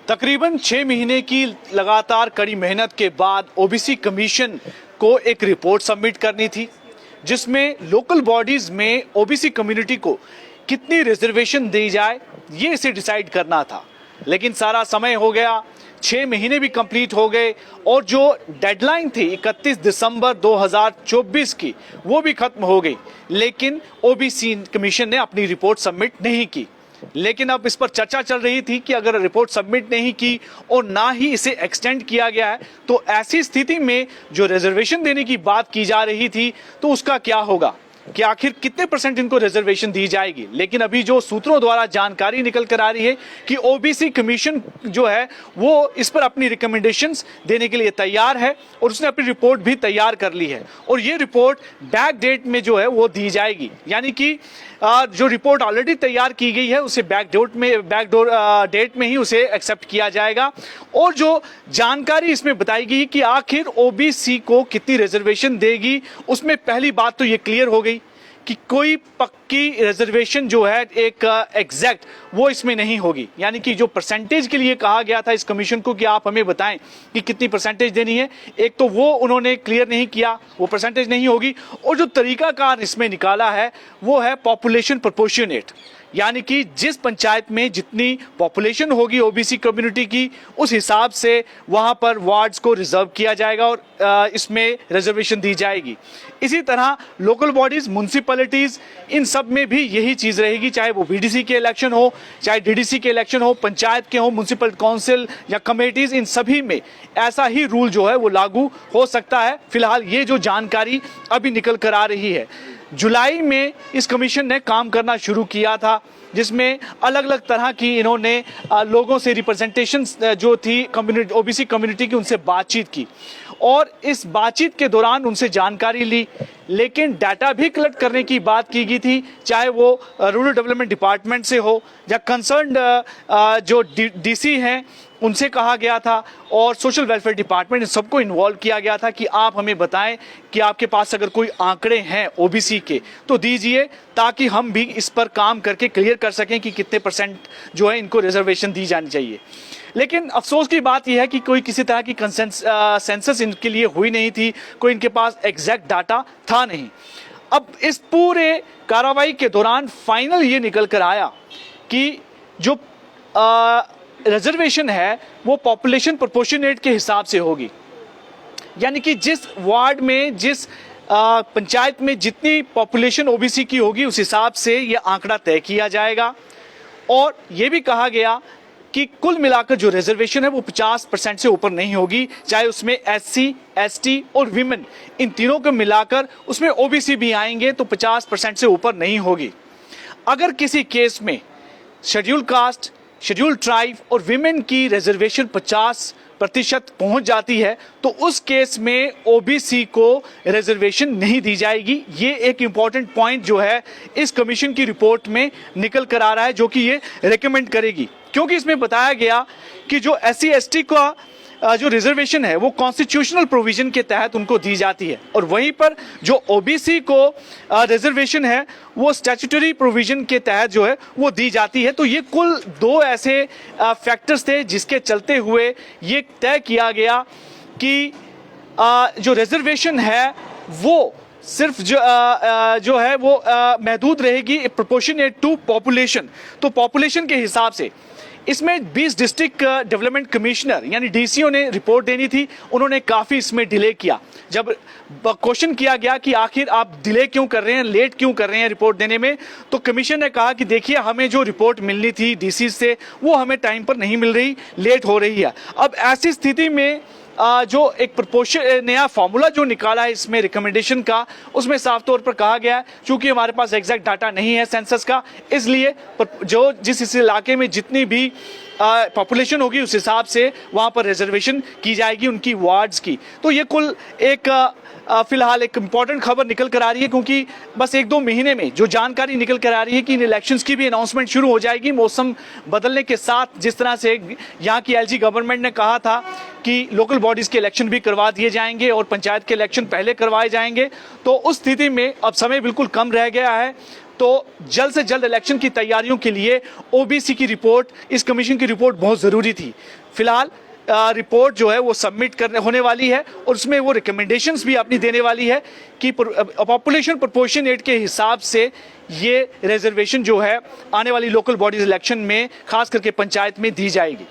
तकरीबन 6 महीने की लगातार कड़ी मेहनत के बाद ओबीसी कमीशन को एक रिपोर्ट सबमिट करनी थी, जिसमें लोकल बॉडीज में ओबीसी कम्युनिटी को कितनी रिजर्वेशन दी जाए ये इसे डिसाइड करना था। लेकिन सारा समय हो गया, 6 महीने भी कंप्लीट हो गए और जो डेडलाइन थी 31 दिसंबर 2024 की वो भी खत्म हो गई, लेकिन ओबीसी कमीशन ने अपनी रिपोर्ट सबमिट नहीं की। लेकिन अब इस पर चर्चा चल रही थी कि अगर रिपोर्ट सबमिट नहीं की और ना ही इसे एक्सटेंड किया गया है तो ऐसी स्थिति में जो रिजर्वेशन देने की बात की जा रही थी तो उसका क्या होगा, कि आखिर कितने % इनको रिजर्वेशन दी जाएगी। लेकिन अभी जो सूत्रों द्वारा जानकारी निकल कर आ रही है कि ओबीसी कमीशन जो है वो इस पर अपनी रिकमेंडेशंस देने के लिए तैयार है और उसने अपनी रिपोर्ट भी तैयार कर ली है और ये रिपोर्ट बैक डेट में जो है वो दी जाएगी। यानी कि जो रिपोर्ट ऑलरेडी तैयार की गई है उसे बैकडोर डेट में ही उसे एक्सेप्ट किया जाएगा। और जो जानकारी इसमें बताई गई कि आखिर ओबीसी को कितनी रिजर्वेशन देगी, उसमें पहली बात तो ये क्लियर हो गई कि कोई पक्की रिजर्वेशन जो है एक एग्जैक्ट वो इसमें नहीं होगी। यानी कि जो परसेंटेज के लिए कहा गया था इस कमीशन को कि आप हमें बताएं कि कितनी परसेंटेज देनी है, एक तो वो उन्होंने क्लियर नहीं किया, वो परसेंटेज नहीं होगी। और जो तरीकाकार इसमें निकाला है वो है पॉपुलेशन प्रोपोर्शनेट, यानी कि जिस पंचायत में जितनी पॉपुलेशन होगी ओबीसी कम्युनिटी की उस हिसाब से वहां पर वार्ड्स को रिजर्व किया जाएगा और इसमें रिजर्वेशन दी जाएगी। इसी तरह लोकल बॉडीज, म्युनिसिपैलिटीज, इन सब में भी यही चीज रहेगी, चाहे वो बीडीसी के इलेक्शन हो, चाहे डीडीसी के इलेक्शन हो, पंचायत के हो, म्युनिसिपल काउंसिल या कमेटीज, इन सभी में ऐसा ही रूल जो है वो लागू हो सकता है। फिलहाल ये जो जानकारी अभी निकल कर आ रही है, जुलाई में इस कमीशन ने काम करना शुरू किया था, जिसमें अलग अलग तरह की इन्होंने लोगों से रिप्रेजेंटेशन जो थी कम्युनिटी, ओबीसी कम्युनिटी की, उनसे बातचीत की और इस बातचीत के दौरान उनसे जानकारी ली। लेकिन डाटा भी कलेक्ट करने की बात की गई थी, चाहे वो रूरल डेवलपमेंट डिपार्टमेंट से हो या कंसर्न्ड जो डीसी हैं उनसे कहा गया था और सोशल वेलफेयर डिपार्टमेंट, सबको इन्वॉल्व किया गया था कि आप हमें बताएं कि आपके पास अगर कोई आंकड़े हैं ओबीसी के तो दीजिए, ताकि हम भी इस पर काम करके क्लियर कर सकें कि कितने % जो है इनको रिजर्वेशन दी जानी चाहिए। लेकिन अफसोस की बात यह है कि कोई किसी तरह की सेंसस इनके लिए हुई नहीं थी, कोई इनके पास एग्जैक्ट डाटा था नहीं। अब इस पूरे कार्रवाई के दौरान फाइनल ये निकल कर आया कि जो रिजर्वेशन है वो पॉपुलेशन प्रोपोर्शनेट के हिसाब से होगी, यानी कि जिस वार्ड में, जिस पंचायत में जितनी पॉपुलेशन ओबीसी की होगी उस हिसाब से ये आंकड़ा तय किया जाएगा। और ये भी कहा गया कि कुल मिलाकर जो रिजर्वेशन है वो 50% से ऊपर नहीं होगी, चाहे उसमें एससी, एसटी और विमेन, इन तीनों को मिलाकर उसमें ओबीसी भी आएंगे तो 50% से ऊपर नहीं होगी। अगर किसी केस में शेड्यूल कास्ट, शेड्यूल ट्राइब और विमेन की रिजर्वेशन 50% पहुंच जाती है तो उस केस में ओबीसी को रिजर्वेशन नहीं दी जाएगी। ये एक इंपॉर्टेंट पॉइंट जो है इस कमीशन की रिपोर्ट में निकल कर आ रहा है, जो कि ये रेकमेंड करेगी, क्योंकि इसमें बताया गया कि जो एससी एसटी का जो रिजर्वेशन है वो कॉन्स्टिट्यूशनल प्रोविजन के तहत उनको दी जाती है और वहीं पर जो ओबीसी को रिजर्वेशन है वो स्टैट्यूटरी प्रोविजन के तहत जो है वो दी जाती है। तो ये कुल 2 ऐसे फैक्टर्स थे जिसके चलते हुए ये तय किया गया कि जो रिजर्वेशन है वो सिर्फ जो है वो महदूद रहेगी प्रोपोर्शनेट टू पॉपुलेशन। तो पॉपुलेशन के हिसाब से इसमें 20 डिस्ट्रिक्ट डेवलपमेंट कमिश्नर यानी डीसीओ ने रिपोर्ट देनी थी, उन्होंने काफ़ी इसमें डिले किया। जब क्वेश्चन किया गया कि आखिर आप डिले क्यों कर रहे हैं, लेट क्यों कर रहे हैं रिपोर्ट देने में, तो कमीशन ने कहा कि देखिए हमें जो रिपोर्ट मिलनी थी डीसी से वो हमें टाइम पर नहीं मिल रही, लेट हो रही है। अब ऐसी स्थिति में जो एक प्रपोर्शन नया फॉर्मूला जो निकाला है इसमें रिकमेंडेशन का, उसमें साफ तौर पर कहा गया है चूंकि हमारे पास एग्जैक्ट डाटा नहीं है सेंसस का, इसलिए जो जिस इलाके में जितनी भी पॉपुलेशन होगी उस हिसाब से वहां पर रिजर्वेशन की जाएगी उनकी वार्ड्स की। तो ये कुल एक फिलहाल एक इंपॉर्टेंट खबर निकल कर आ रही है, क्योंकि बस 1-2 महीने में जो जानकारी निकल कर आ रही है कि इन इलेक्शंस की भी अनाउंसमेंट शुरू हो जाएगी। मौसम बदलने के साथ जिस तरह से यहाँ की एलजी गवर्नमेंट ने कहा था कि लोकल बॉडीज के इलेक्शन भी करवा दिए जाएंगे और पंचायत के इलेक्शन पहले करवाए जाएंगे, तो उस स्थिति में अब समय बिल्कुल कम रह गया है तो जल्द से जल्द इलेक्शन की तैयारियों के लिए ओबीसी की रिपोर्ट, इस कमीशन की रिपोर्ट बहुत ज़रूरी थी। फिलहाल रिपोर्ट जो है वो सबमिट करने होने वाली है और उसमें वो रिकमेंडेशंस भी अपनी देने वाली है कि पॉपुलेशन प्रोपोर्शनेट के हिसाब से ये रिजर्वेशन जो है आने वाली लोकल बॉडीज इलेक्शन में खास करके पंचायत में दी जाएगी।